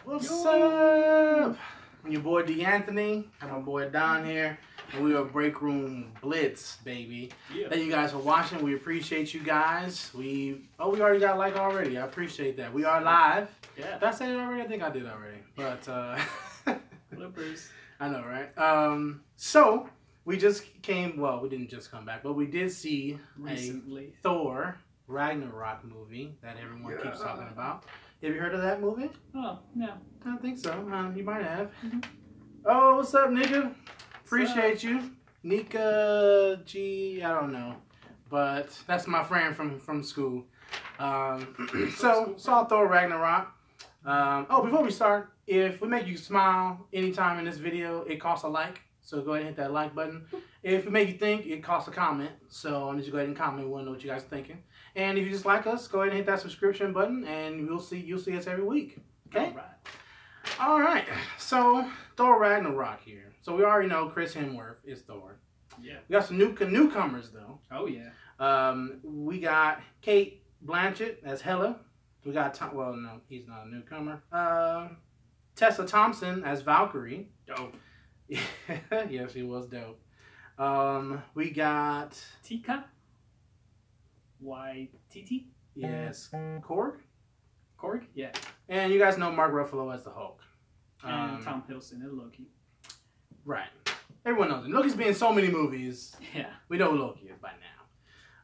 What's up? I'm your boy D'Anthony and my boy Don here, and we are Break Room Blitz, baby. Yeah. Thank you guys for watching. We appreciate you guys. We already got a like already. I appreciate that. We are live. Yeah. Did I say it already? I think I did already. But Flippers. I know, right? So we just came. Well, we didn't just come back, but we did see Recently. a Thor Ragnarok movie that everyone keeps talking about. Have you heard of that movie? Oh, no. I don't think so. You might have. Mm-hmm. Oh, what's up, nigga? Appreciate you. Nika G, I don't know. But that's my friend from school. So, saw Thor Ragnarok. Before we start, if we make you smile anytime in this video, it costs a like. So go ahead and hit that like button. If we make you think, it costs a comment. So I need you to go ahead and comment. We want to know what you guys are thinking. And if you just like us, go ahead and hit that subscription button, and you'll see us every week. Okay. All right. So Thor Ragnarok here. So we already know Chris Hemsworth is Thor. Yeah. We got some newcomers though. Oh yeah. We got Kate Blanchett as Hela. We got well, no, he's not a newcomer. Tessa Thompson as Valkyrie. Dope. Yeah, she was dope. We got Tika. YTT. yes, Korg. Korg. Yeah. And you guys know Mark Ruffalo as the Hulk. And Tom Hiddleston as Loki. Right. Everyone knows him. Loki's been in so many movies. Yeah. We know who Loki is by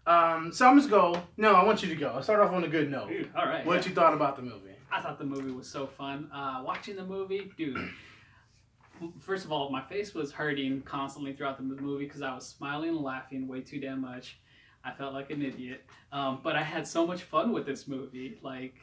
now. So I'm just go. No, I want you to go. I'll start off on a good note. Dude, all right. What you thought about the movie? I thought the movie was so fun. Watching the movie, dude. First of all, my face was hurting constantly throughout the movie because I was smiling and laughing way too damn much. I felt like an idiot. But I had so much fun with this movie. Like,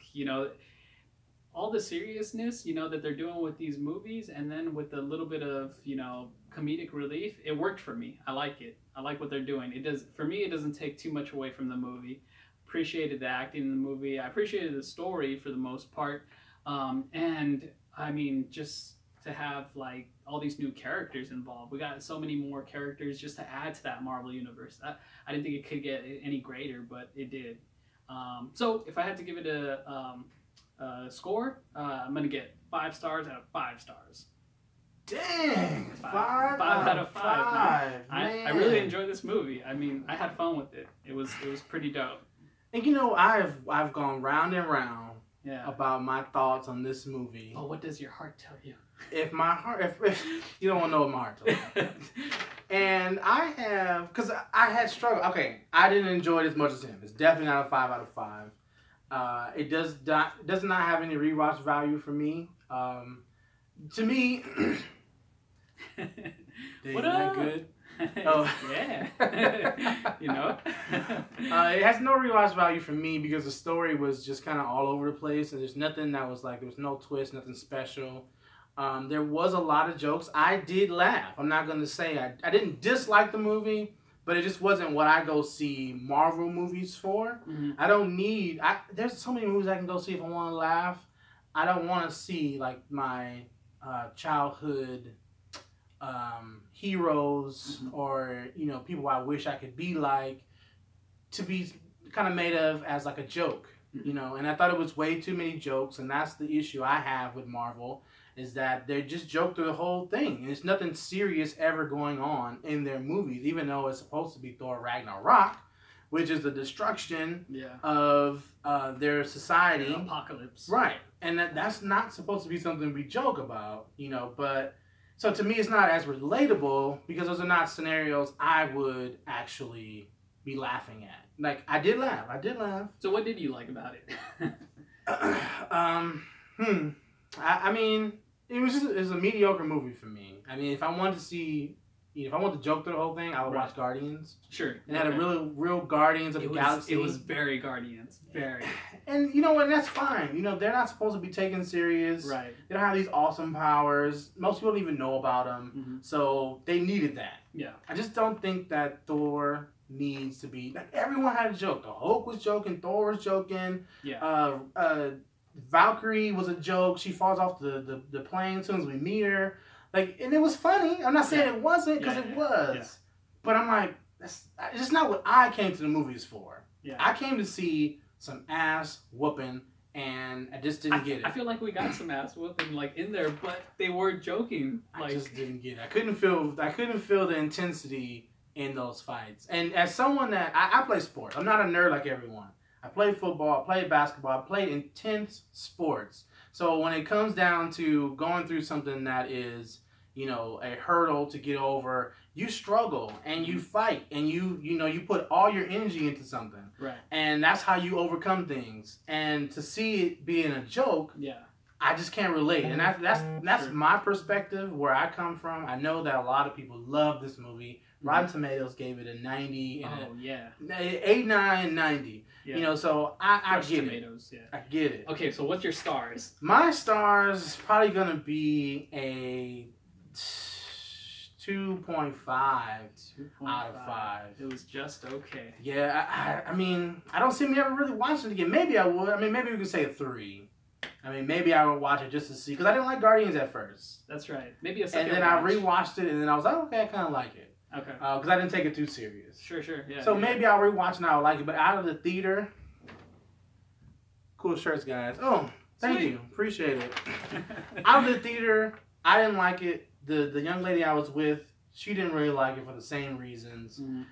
all the seriousness, that they're doing with these movies, and then with a little bit of, comedic relief, it worked for me. I like it. I like what they're doing. For me, it doesn't take too much away from the movie. Appreciated the acting in the movie. I appreciated the story for the most part. And, I mean, just to have, like, all these new characters involved. We got so many more characters just to add to that Marvel universe. I didn't think it could get any greater, but it did. So if I had to give it a score, I'm going to get 5 stars out of 5 stars. Dang! 5 out of 5. Man. I really enjoyed this movie. I mean, I had fun with it. It was pretty dope. And I've gone round and round about my thoughts on this movie. Oh, what does your heart tell you? If you don't want to know what my heart tells me. And I have, because I had struggled. Okay, I didn't enjoy it as much as him. It's definitely not a 5 out of 5. It does not have any rewatch value for me. To me, what up? Good. Oh yeah. It has no rewatch value for me because the story was just kind of all over the place, and there's nothing that was like, there was no twist, nothing special. There was a lot of jokes. I did laugh. I'm not going to say I didn't dislike the movie, but it just wasn't what I go see Marvel movies for. Mm-hmm. I don't need... there's so many movies I can go see if I want to laugh. I don't want to see like my childhood heroes or, people I wish I could be like to be kind of made of as like a joke, And I thought it was way too many jokes, and that's the issue I have with Marvel. Is that they just joke through the whole thing. And there's nothing serious ever going on in their movies, even though it's supposed to be Thor Ragnarok, which is the destruction of their society. Apocalypse. Right. And that's not supposed to be something we joke about, but... So to me, it's not as relatable because those are not scenarios I would actually be laughing at. Like, I did laugh. So what did you like about it? I mean... It was a mediocre movie for me. I mean, if I wanted to joke through the whole thing, I would watch Guardians. Sure. And had a real Guardians of the Galaxy. It was very Guardians. Very. And you know what? That's fine. They're not supposed to be taken serious. Right. They don't have these awesome powers. Most people don't even know about them. Mm-hmm. So they needed that. Yeah. I just don't think that Thor needs to be... Like, everyone had a joke. The Hulk was joking. Thor was joking. Yeah. Valkyrie was a joke. She falls off the plane as soon as we meet her. Like, and it was funny. I'm not saying it wasn't, because it was. Yeah. But I'm like, it's just not what I came to the movies for. Yeah. I came to see some ass whooping and I just didn't get it. I feel like we got some ass whooping like in there, but they were joking. I just didn't get it. I couldn't feel the intensity in those fights. And as someone that I play sports, I'm not a nerd like everyone. I play football, I play basketball, I play intense sports. So when it comes down to going through something that is, you know, a hurdle to get over, you struggle and you fight and you put all your energy into something. Right. And that's how you overcome things. And to see it being a joke, yeah, I just can't relate. And that's my perspective, where I come from. I know that a lot of people love this movie. Rotten Tomatoes gave it a 90 and 89, 90. Yeah. You know, so I get tomatoes, it. Yeah. I get it. Okay, so what's your stars? My stars is probably going to be a 2.5 out of 5. It was just okay. Yeah, I mean, I don't see me ever really watching it again. Maybe I would. I mean, maybe we could say a 3. I mean, maybe I would watch it just to see, because I didn't like Guardians at first. That's right. Maybe a second. And then I rewatched it, and then I was like, okay, I kind of like it. Okay. Because I didn't take it too serious. Sure, yeah. So maybe I'll rewatch and I'll like it. But out of the theater, cool shirts, guys. Oh, thank you. Appreciate it. Out of the theater, I didn't like it. The young lady I was with, she didn't really like it for the same reasons. Mm-hmm.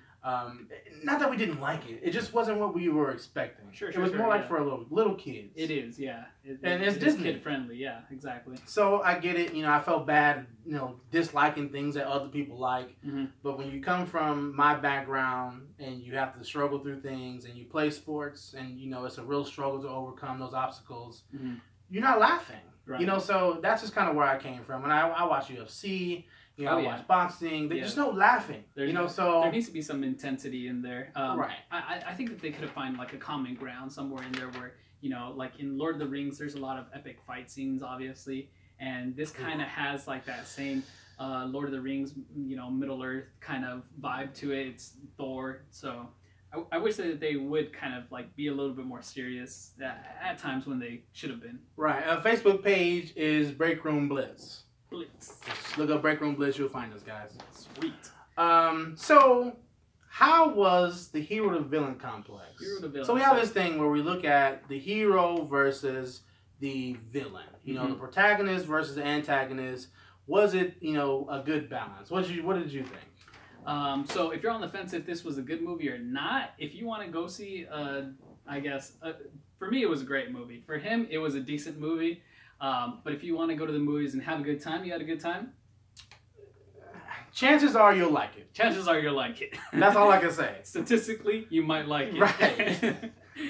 Not that we didn't like it. It just wasn't what we were expecting. Sure, it was more like for little kids. It is, yeah. And it's Disney. Kid friendly, yeah, exactly. So I get it. You know, I felt bad, you know, disliking things that other people like. Mm-hmm. But when you come from my background and you have to struggle through things and you play sports and, you know, it's a real struggle to overcome those obstacles, you're not laughing. Right. You know, so that's just kind of where I came from. When I watch UFC, you know, I watch boxing. There's no laughing. So there needs to be some intensity in there. Right. I think that they could have found like a common ground somewhere in there where, you know, like in Lord of the Rings, there's a lot of epic fight scenes, obviously, and this kind of has like that same Lord of the Rings, you know, Middle Earth kind of vibe to it. It's Thor, so I wish that they would kind of like be a little bit more serious at times when they should have been. Right. Our Facebook page is Break Room Blitz. Just look up Break Room Blitz, you'll find us, guys. Sweet. So how was the hero to villain complex? So we have this thing where we look at the hero versus the villain. You know, the protagonist versus the antagonist. Was it, you know, a good balance? What did you think? So if you're on the fence if this was a good movie or not, if you want to go see, I guess, for me it was a great movie. For him, it was a decent movie. But if you want to go to the movies and have a good time, you had a good time? Chances are you'll like it. Chances are you'll like it. That's all I can say. Statistically, you might like it. Right.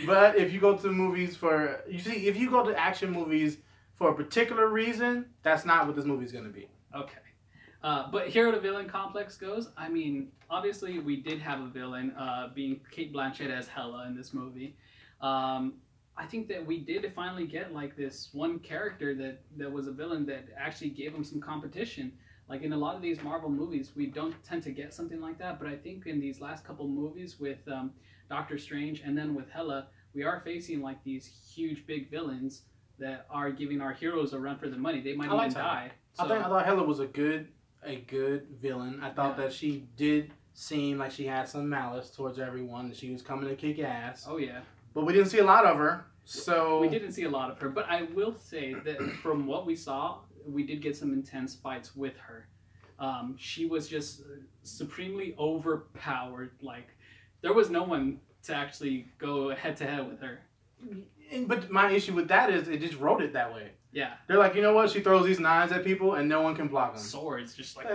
But if you go to the movies if you go to action movies for a particular reason, that's not what this movie's going to be. Okay. But hero to villain complex goes, I mean, obviously we did have a villain, being Cate Blanchett as Hela in this movie. I think that we did finally get like this one character that was a villain that actually gave him some competition. Like in a lot of these Marvel movies, we don't tend to get something like that. But I think in these last couple movies with Doctor Strange and then with Hela, we are facing like these huge big villains that are giving our heroes a run for the money. They might even die. So, I thought Hela was a good villain. I thought that she did seem like she had some malice towards everyone. She was coming to kick ass. Oh yeah. But we didn't see a lot of her, so... We didn't see a lot of her, but I will say that from what we saw, we did get some intense fights with her. She was just supremely overpowered. Like, there was no one to actually go head-to-head with her. But my issue with that is it just wrote it that way. Yeah. They're like, you know what? She throws these knives at people and no one can block them. Swords, just like...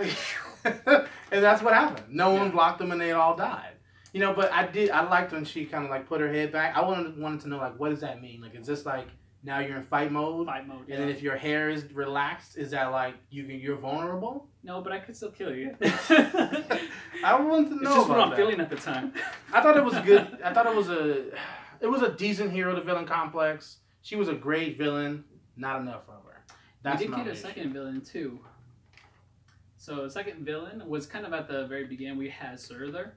And that's what happened. No one blocked them and they all died. You know, but I liked when she kind of like put her head back. I wanted to know, like, what does that mean? Like, is this like, now you're in fight mode? Fight mode, yeah. And then if your hair is relaxed, is that like, you're vulnerable? No, but I could still kill you. I wanted to know. It's just what I'm feeling at the time. I thought it was good. I thought it was a decent hero to villain complex. She was a great villain. Not enough of her. We did get a second villain too. So the second villain was kind of at the very beginning. We had Surther.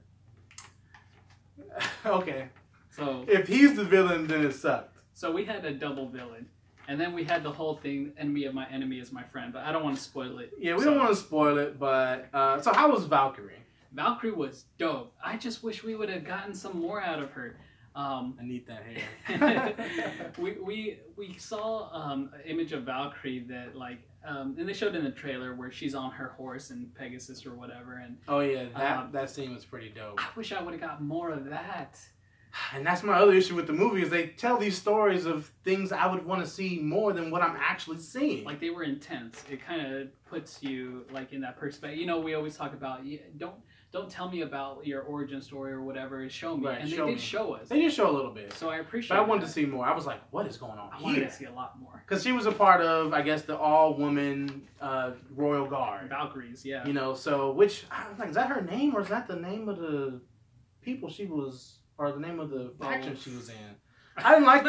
Okay. So if he's the villain, then it sucked. So we had a double villain. And then we had the whole thing, enemy of my enemy is my friend. But I don't want to spoil it. Yeah, we don't want to spoil it, but... so how was Valkyrie? Valkyrie was dope. I just wish we would have gotten some more out of her. I need that hair. we saw an image of Valkyrie that like and they showed in the trailer where she's on her horse and Pegasus or whatever, and oh yeah, that scene was pretty dope. I wish I would have got more of that. And that's my other issue with the movie is they tell these stories of things I would want to see more than what I'm actually seeing. Like they were intense. It kind of puts you like in that perspective. You know, we always talk about don't tell me about your origin story or whatever. Show me, right, and they did show us. They did show a little bit. So I appreciate. But I wanted to see more. I was like, what is going on I here? wanted to see a lot more. Because she was a part of, I guess, the all-woman royal guard. Valkyries, yeah. You know, so which I was like, is that her name or is that the name of the people she was? Or the name of the faction she was in. I didn't like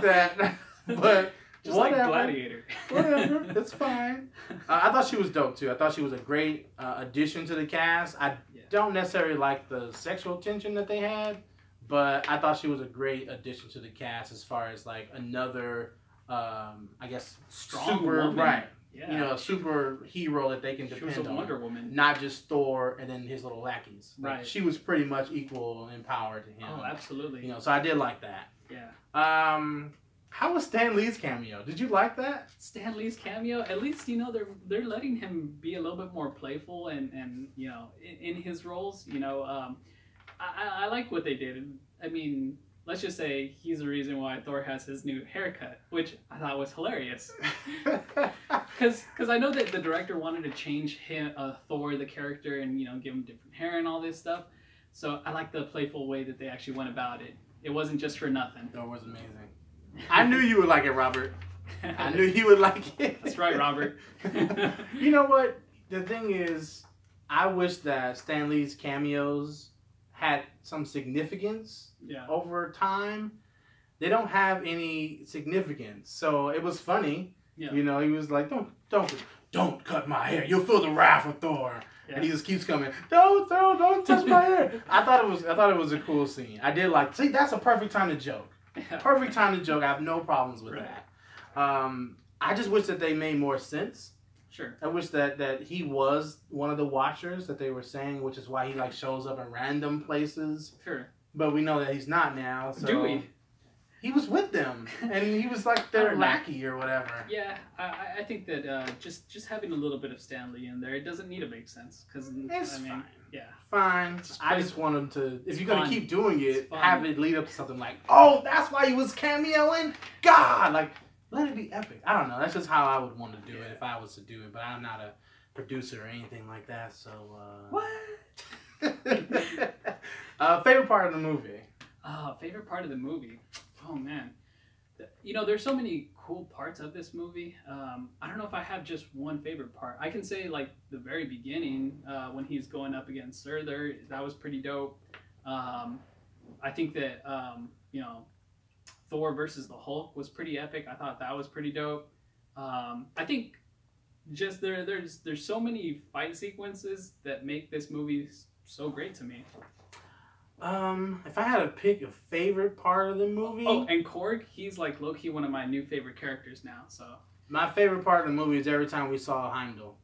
that. But just whatever. like Gladiator. Whatever. It's fine. I thought she was dope too. I thought she was a great addition to the cast. I don't necessarily like the sexual tension that they had, but I thought she was a great addition to the cast as far as like another, I guess, strong super woman. Right. Yeah. You know, a super hero that they can depend on. She was a Wonder Woman. Not just Thor and then his little lackeys. Like, right. She was pretty much equal in power to him. Oh, absolutely. You know, so I did like that. Yeah. How was Stan Lee's cameo? Did you like that? Stan Lee's cameo, at least, you know, they're letting him be a little bit more playful and you know, in his roles. You know, I like what they did. I mean, let's just say he's the reason why Thor has his new haircut, which I thought was hilarious. Because I know that the director wanted to change him, Thor, the character, and, you know, give him different hair and all this stuff. So I like the playful way that they actually went about it. It wasn't just for nothing. Thor was amazing. I knew you would like it, Robert. I knew you would like it. That's right, Robert. You know what? The thing is, I wish that Stan Lee's cameos had some significance over time. They don't have any significance. So it was funny. Yeah. You know, he was like, don't cut my hair. You'll feel the wrath of Thor. Yeah. And he just keeps coming, don't touch my hair. I thought it was a cool scene. I did like, see, that's a perfect time to joke. Yeah. Perfect time to joke. I have no problems with that. I just wish that they made more sense. Sure. I wish that he was one of the Watchers that they were saying, which is why he like shows up in random places. Sure. But we know that he's not now. So do we? He was with them, and he was like their lackey or whatever. Yeah, I think that just having a little bit of Stan Lee in there, it doesn't need to make sense because it's fine. Yeah, fine. I just want him to. If you're gonna keep doing it, have it lead up to something like, oh, that's why he was cameoing. God, like let it be epic. I don't know. That's just how I would want to do it if I was to do it. But I'm not a producer or anything like that. So what? Favorite part of the movie? Favorite part of the movie? Oh man, you know, there's so many cool parts of this movie. I don't know if I have just one favorite part. I can say like the very beginning when he's going up against Surtur, that was pretty dope. I think that you know, Thor versus the Hulk was pretty epic. I thought that was pretty dope. I think just there's so many fight sequences that make this movie so great to me. If I had to pick a favorite part of the movie... Oh, and Korg, he's like low-key one of my new favorite characters now, so... My favorite part of the movie is every time we saw Heimdall.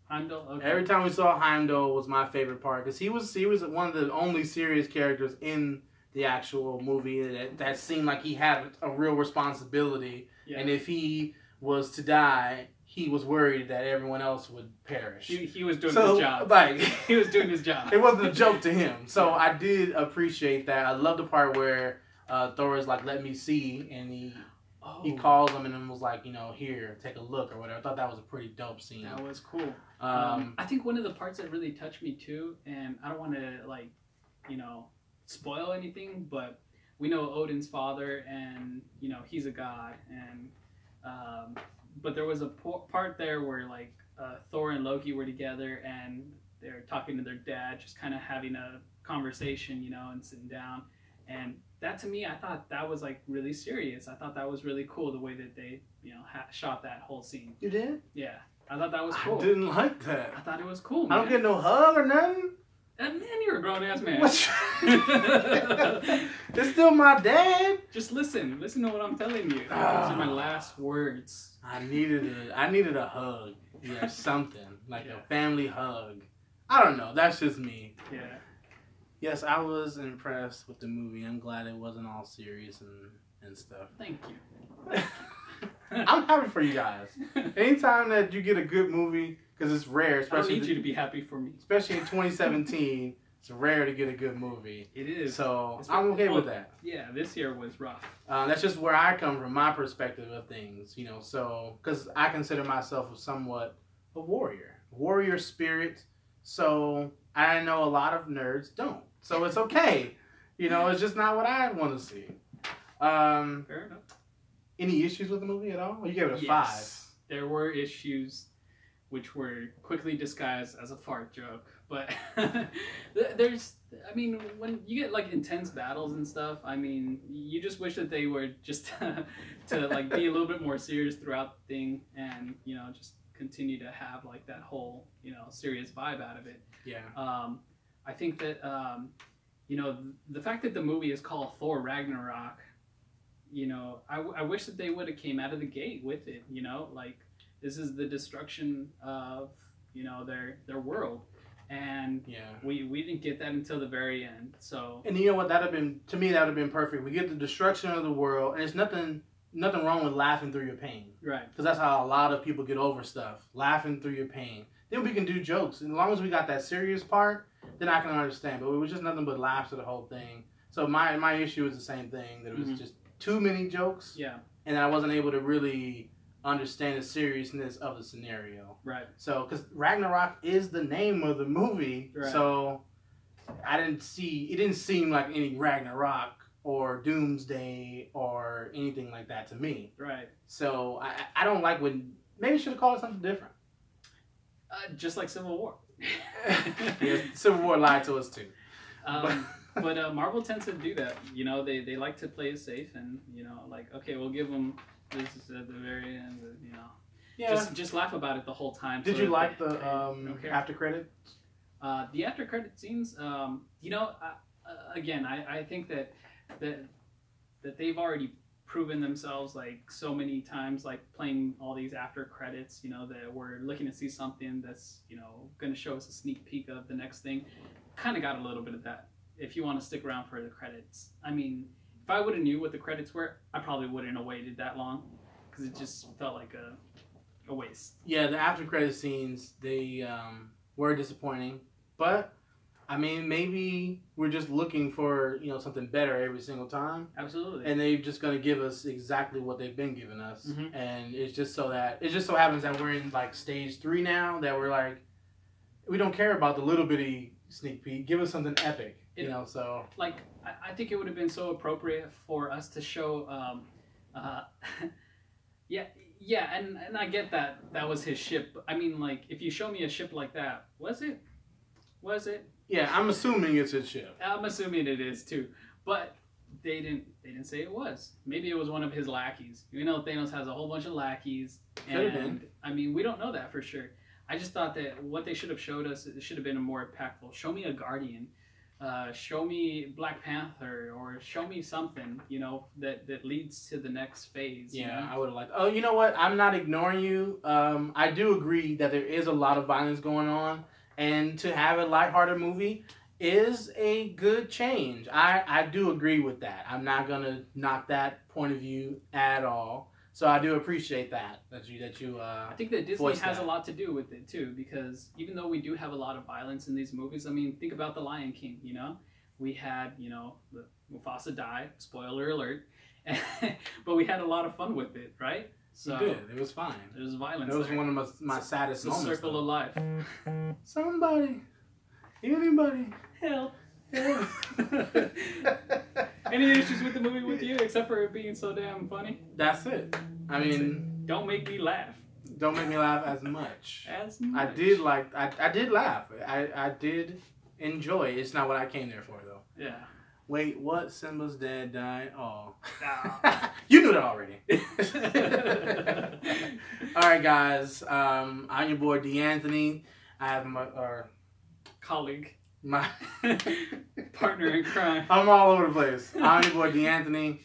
Heimdall? Okay. Every time we saw Heimdall was my favorite part, because he was one of the only serious characters in the actual movie that seemed like he had a real responsibility, and if he was to die... He was worried that everyone else would perish. He was doing his job. Like, he was doing his job. It wasn't a joke to him. So I did appreciate that. I love the part where Thor is like, let me see. And he calls him and then was like, you know, here, take a look or whatever. I thought that was a pretty dope scene. That was cool. I think one of the parts that really touched me too, and I don't want to, like, you know, spoil anything, but we know Odin's father and, you know, he's a god. And... but there was a part there where like Thor and Loki were together and they're talking to their dad, just kind of having a conversation, you know, and sitting down. And that to me, I thought that was like really serious. I thought that was really cool the way that they, you know, shot that whole scene. You did? Yeah, I thought that was cool. I didn't like that. I thought it was cool. I don't get no hug or nothing. And man, you're a grown ass man. It's still my dad. Just listen to what I'm telling you. Those are my last words. I needed a hug or something like a family hug. I don't know. That's just me. Yeah. Yes, I was impressed with the movie. I'm glad it wasn't all serious and stuff. Thank you. I'm happy for you guys. Anytime that you get a good movie, because it's rare, I don't need you to be happy for me. especially in 2017, it's rare to get a good movie. It is. So I'm okay with that. Yeah, this year was rough. That's just where I come from, my perspective of things, you know. So, because I consider myself somewhat a warrior spirit. So I know a lot of nerds don't. So it's okay. You know, it's just not what I want to see. Fair enough. Any issues with the movie at all? You gave it a 5. Yes, there were issues which were quickly disguised as a fart joke. But I mean, when you get like intense battles and stuff, I mean, you just wish that they were just to like be a little bit more serious throughout the thing, and you know, just continue to have like that whole, you know, serious vibe out of it. Yeah. I think that you know, the fact that the movie is called Thor Ragnarok, you know, I wish that they would have came out of the gate with it. You know, like this is the destruction of, you know, their world. And we didn't get that until the very end. So, and you know what, that'd have been perfect. We get the destruction of the world, and it's nothing wrong with laughing through your pain, right? Because that's how a lot of people get over stuff, laughing through your pain. Then we can do jokes, and as long as we got that serious part, then I can understand. But it was just nothing but laughs to the whole thing. So my issue was the same thing, that it was just too many jokes. Yeah, and I wasn't able to really understand the seriousness of the scenario. Right. So, because Ragnarok is the name of the movie, right. So it didn't seem like any Ragnarok or Doomsday or anything like that to me. Right. So I don't like when, maybe should have called it something different. Just like Civil War. Yeah, Civil War lied to us too. But Marvel tends to do that. You know, they like to play it safe, and you know, like, okay, we'll give them this is at the very end. You know, just laugh about it the whole time. Did you like the after credits? The after credit scenes. You know, again, I think that they've already proven themselves like so many times, like playing all these after credits. You know, that we're looking to see something that's, you know, going to show us a sneak peek of the next thing. Kind of got a little bit of that. If you want to stick around for the credits, I mean, if I would have knew what the credits were, I probably wouldn't have waited that long, because it just felt like a waste. Yeah, the after credit scenes, they were disappointing, but I mean, maybe we're just looking for, you know, something better every single time. Absolutely. And they're just gonna give us exactly what they've been giving us, and it just so happens that we're in like stage 3 now, that we're like, we don't care about the little bitty sneak peek. Give us something epic. You know, so like I think it would have been so appropriate for us to show, yeah, and I get that was his ship. I mean, like, if you show me a ship like that, was it? Yeah, I'm assuming it's his ship. I'm assuming it is too, but they didn't say it was. Maybe it was one of his lackeys. You know, Thanos has a whole bunch of lackeys, and I mean, we don't know that for sure. I just thought that what they should have showed us, it should have been more impactful. Show me a Guardian. Show me Black Panther, or show me something, you know, that leads to the next phase. Yeah, you know? I would have liked. Oh, you know what? I'm not ignoring you. I do agree that there is a lot of violence going on, and to have a lighthearted movie is a good change. I do agree with that. I'm not gonna knock that point of view at all. So I do appreciate that you. I think that Disney has a lot to do with it too, because even though we do have a lot of violence in these movies, I mean, think about The Lion King. You know, we had, you know, the Mufasa die. Spoiler alert. But we had a lot of fun with it, right? So we did. It was fine. There was violence. It was one of my saddest moments. It's a circle of life. Somebody, anybody, help. Any issues with the movie with you, except for it being so damn funny? That's it. I mean, don't make me laugh. Don't make me laugh as much. As much. I did laugh. I did enjoy it. It's not what I came there for, though. Yeah. Wait, what? Simba's dad died? Oh. You knew that already. All right, guys. I'm your boy, D'Anthony. I have my colleague. My partner in crime. I'm all over the place. I'm your boy, D'Anthony.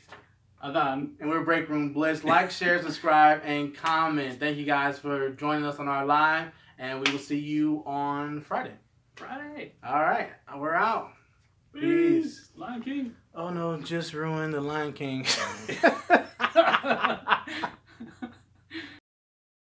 Adan. And we're Break Room Bliss. Like, share, subscribe, and comment. Thank you guys for joining us on our live, and we will see you on Friday. All right. We're out. Peace. Lion King. Oh no, just ruined the Lion King.